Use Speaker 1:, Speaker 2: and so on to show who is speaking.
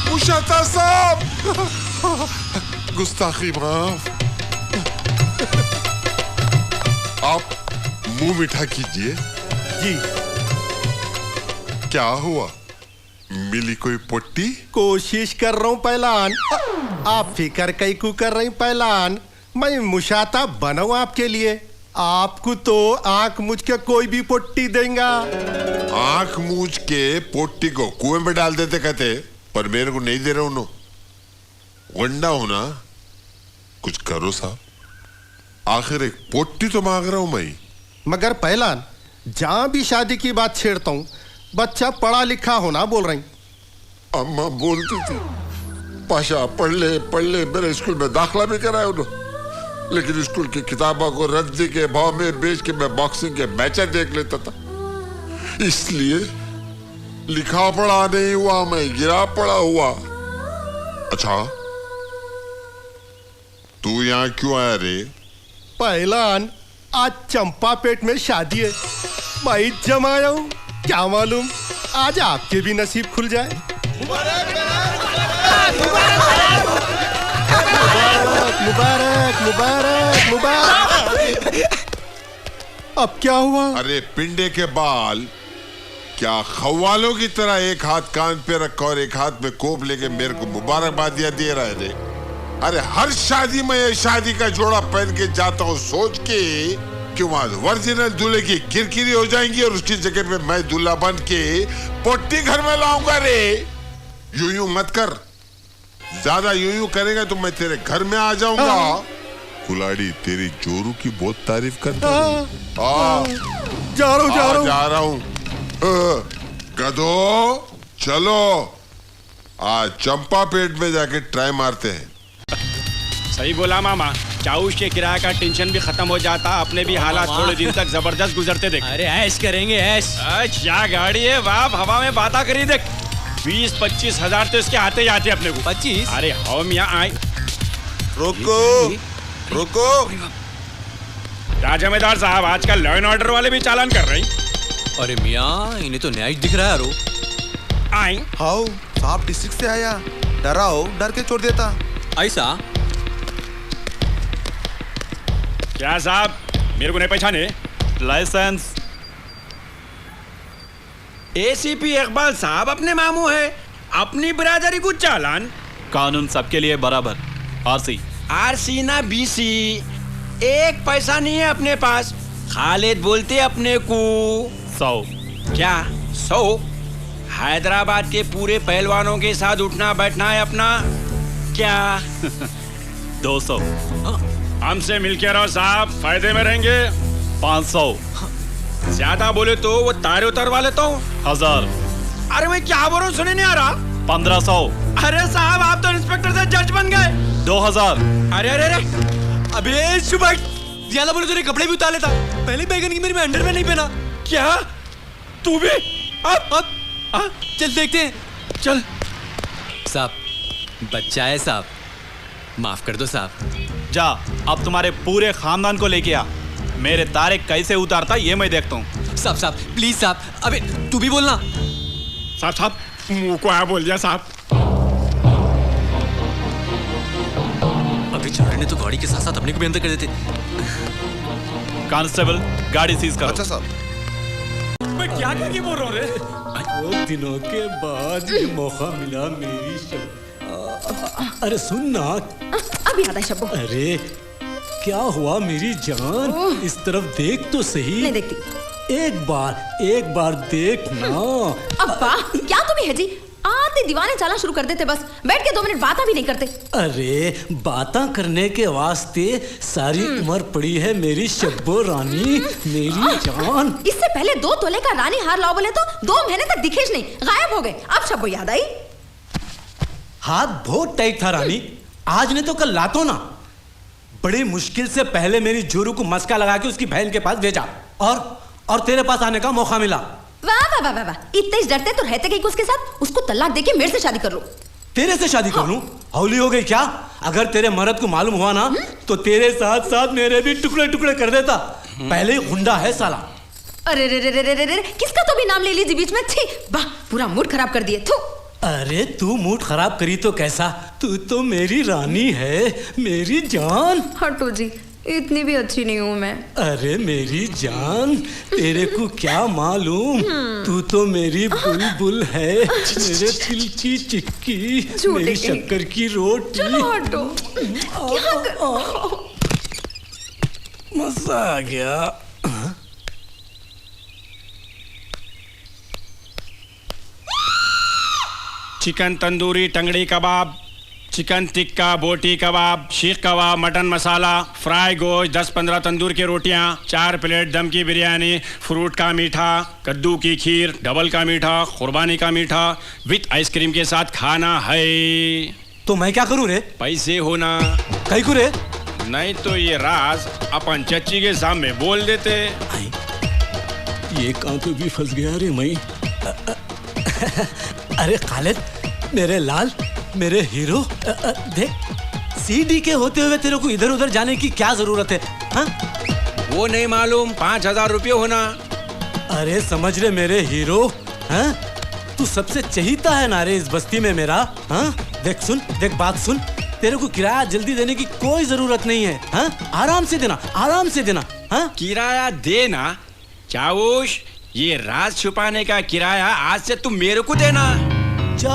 Speaker 1: मुशाता साहब, गुस्ताखी माफ। आप मुंह मीठा कीजिए।
Speaker 2: जी।
Speaker 1: क्या हुआ, मिली कोई पोटी?
Speaker 2: कोशिश कर रहा हूँ पहलान। आप फिकर कई को कर रही पहलान, मैं मुशाता बनाऊं आपके लिए। आपको तो आंख मूझ के कोई भी पोटी देगा।
Speaker 1: आंख मूझ के पोटी को कुएं में डाल देते कहते, पर मेरे को नहीं दे रहे उन्हों। वंडा हो ना, कुछ करो साहब, आखिर एक पोटी तो मांग रहा हूं मैं।
Speaker 2: मगर पहलान, जहां भी शादी की बात छेड़ता हूँ, बच्चा पढ़ा लिखा होना बोल रही।
Speaker 1: अम्मा बोलती थी, पाशा पढ़ ले, मेरे स्कूल में दाखला भी कराया उन्होंने, लेकिन स्कूल की किताबों को रद्दी के भाव में बेच के मैं बॉक्सिंग के मैचें देख लेता था। इसलिए लिखा पढ़ा नहीं हुआ, मैं गिरा पड़ा हुआ। अच्छा, तू यहाँ क्यों आया रे?
Speaker 2: पहलान, आज चंपापेट में शादी है, मैं जमाया हूँ। क्या मालूम आज आपके भी नसीब खुल जाए। मुबारक मुबारक मुबारक। अब क्या हुआ?
Speaker 1: अरे पिंडे के बाल, क्या खवालों की तरह एक हाथ कान पे रखा और एक हाथ में कोप लेके मेरे को मुबारकबादियां दे रहा है रे। अरे हर शादी में ये शादी का जोड़ा पहन के जाता हूँ सोच के कि वहां ओरिजिनल दूल्हे की किरकिरी हो जाएंगी और उसकी जगह पे मैं दूल्हा बन के पोटी घर में लाऊंगा रे। यूं मत कर, ज्यादा यूं करेगा तो मैं तेरे घर में आ जाऊंगा। कुलाड़ी तेरी जोरू की बहुत तारीफ करता है।
Speaker 2: जा रहा हूँ।
Speaker 1: गधो, चलो आज चंपापेट में जाके ट्राई मारते हैं।
Speaker 3: सही बोला मामा, चाउश के किराए का टेंशन भी खत्म हो जाता, अपने भी हालात थोड़े दिन तक जबरदस्त गुजरते देख।
Speaker 4: अरे ऐश करेंगे ऐश।
Speaker 3: क्या गाड़ी है बाप, हवा में बाता करी देख। 20-25 हजार तो इसके आते जाते अपने को।
Speaker 4: 25?
Speaker 3: अरे हम यहाँ आए।
Speaker 1: रुको
Speaker 3: जमींदार साहब, आजकल लॉ एंड ऑर्डर वाले भी चालान कर रहे हैं।
Speaker 4: अरे मियाँ, इन्हें तो न्याय दिख रहा है यारो।
Speaker 3: आए
Speaker 5: हाउ साहब डिस्ट्रिक्ट से आया, डरा हो डर के छोड़ देता।
Speaker 4: ऐसा
Speaker 3: क्या साहब, मेरे को नहीं पहचाने?
Speaker 4: लाइसेंस।
Speaker 3: एसीपी इकबाल साहब अपने मामू है, अपनी बिरादरी को चालान।
Speaker 4: कानून सबके लिए बराबर।
Speaker 3: आरसी ना बीसी, एक पैसा नहीं है अपने पास। खालिद बोलते अपने को
Speaker 4: 100।
Speaker 3: क्या 100? हैदराबाद के पूरे पहलवानों के साथ उठना बैठना है अपना। क्या
Speaker 4: 200।
Speaker 3: हमसे मिलके रहो साहब, फायदे में रहेंगे।
Speaker 4: 500।
Speaker 3: ज्यादा बोले तो वो तारे उतरवा लेता हूँ।
Speaker 4: 1000।
Speaker 3: अरे मैं क्या बोल रहा हूँ, सुने नहीं आ रहा?
Speaker 4: 1500।
Speaker 3: अरे साहब, आप तो इंस्पेक्टर से जज बन गए।
Speaker 4: 2000।
Speaker 3: अरे अरे अरे,
Speaker 4: अबे सुबह ज्यादा बोले तेरे कपड़े भी उतार लेता। पहले बैगन की मेरी में अंडरवेयर नहीं पहना।
Speaker 3: क्या तू भी? अब
Speaker 4: चल देखते हैं।
Speaker 3: चल
Speaker 4: साहब, बच्चा है साहब, माफ कर दो साहब। जा, अब तुम्हारे पूरे खानदान को लेके आ। मेरे तारे कैसे उतारता ये मैं देखता हूँ। साहब प्लीज साहब, अबे तू भी बोलना।
Speaker 3: साहब मुंह को आया बोल दिया साहब।
Speaker 4: अभी छोटे ने तो गाड़ी के साथ साथ अपने को भी अंदर कर देते। कांस्टेबल, गाड़ी सीज करो।
Speaker 5: अच्छा साहब।
Speaker 3: मैं क्या करके बोल रहा हूँ रे?
Speaker 6: बहुत दिनों के बाद ये मौका मिला मेरी अरे सुन ना,
Speaker 7: अभी आता है शब्बो।
Speaker 6: अरे क्या हुआ मेरी जान, इस तरफ देख तो सही।
Speaker 7: नहीं देखती।
Speaker 6: एक बार देख ना।
Speaker 7: अब्बा क्या तुम्हें है जी, आते दीवाने चला शुरू कर देते, बस बैठ के 2 मिनट बात भी नहीं करते।
Speaker 6: अरे बातें करने के वास्ते सारी उम्र पड़ी है मेरी शब्बो रानी, मेरी जान।
Speaker 7: इससे पहले 2 तोले का रानी हार लाओ बोले तो 2 महीने तक दिखे नहीं, गायब हो गए। अब शब्बो याद आई।
Speaker 6: हाथ बहुत टाइट था रानी, आज ने तो कल लातो ना। बड़ी मुश्किल से पहले मेरी जोरू को मस्का लगा के उसकी बहन के पास भेजा और तेरे पास आने का मौका मिला।
Speaker 7: वाह वाह वाह वाह, इतने डरते तो रहते कहीं उसके साथ। उसको तलाक देके मेरे से शादी कर लो।
Speaker 6: तेरे से शादी कर लूं? हौली हो गई क्या? अगर तेरे मर्द को मालूम हुआ ना तो तेरे साथ साथ मेरे भी टुकड़े टुकड़े कर देता। पहले ही गुंडा है साला।
Speaker 7: अरे रे रे रे रे रे रे, किसका तो भी नाम ले लीजिए बीच में। छी, वाह, पूरा मूड खराब कर दिए। थू।
Speaker 6: अरे तू मूड खराब करी तो कैसा, तू तो मेरी रानी है, मेरी जान।
Speaker 7: हटो जी, इतनी भी अच्छी नहीं हूँ मैं।
Speaker 6: अरे मेरी जान, तेरे को क्या मालूम, तू तो मेरी बुलबुल है, मेरे दिल की चिक्की, मेरी शक्कर की रोटी।
Speaker 7: चलो हटो। क्या कर...
Speaker 6: मजा आ गया।
Speaker 3: चिकन तंदूरी टंगड़ी कबाब, चिकन टिक्का बोटी कबाब, शीख कबाब, मटन मसाला, फ्राई गोश्त, 10-15 तंदूर की रोटियां, 4 प्लेट दम की बिरयानी, फ्रूट का मीठा, कद्दू की खीर, डबल का मीठा, कुर्बानी का मीठा विद आइसक्रीम के साथ खाना है।
Speaker 6: तो मैं क्या करूं रे?
Speaker 3: पैसे होना।
Speaker 6: कहीं को रे?
Speaker 3: नहीं तो ये राज अपन चच्ची के सामने बोल देते।
Speaker 6: ये काम तो भी फंस गया रे मैं। अरे खालिद, मेरे लाल, मेरे हीरो, देख सीडी के होते हुए तेरे को इधर उधर जाने की क्या जरूरत है? हाँ?
Speaker 3: वो नहीं मालूम 5000 रुपये होना।
Speaker 6: अरे समझ रहे मेरे हीरो, हाँ? तू सबसे चहीता है ना रे इस बस्ती में मेरा। हाँ? देख सुन, देख बात सुन, तेरे को किराया जल्दी देने की कोई जरूरत नहीं है। हाँ? आराम से देना, आराम से देना। हाँ?
Speaker 3: किराया देना? चाऊश, ये राज छुपाने का किराया आज से तुम मेरे को देना।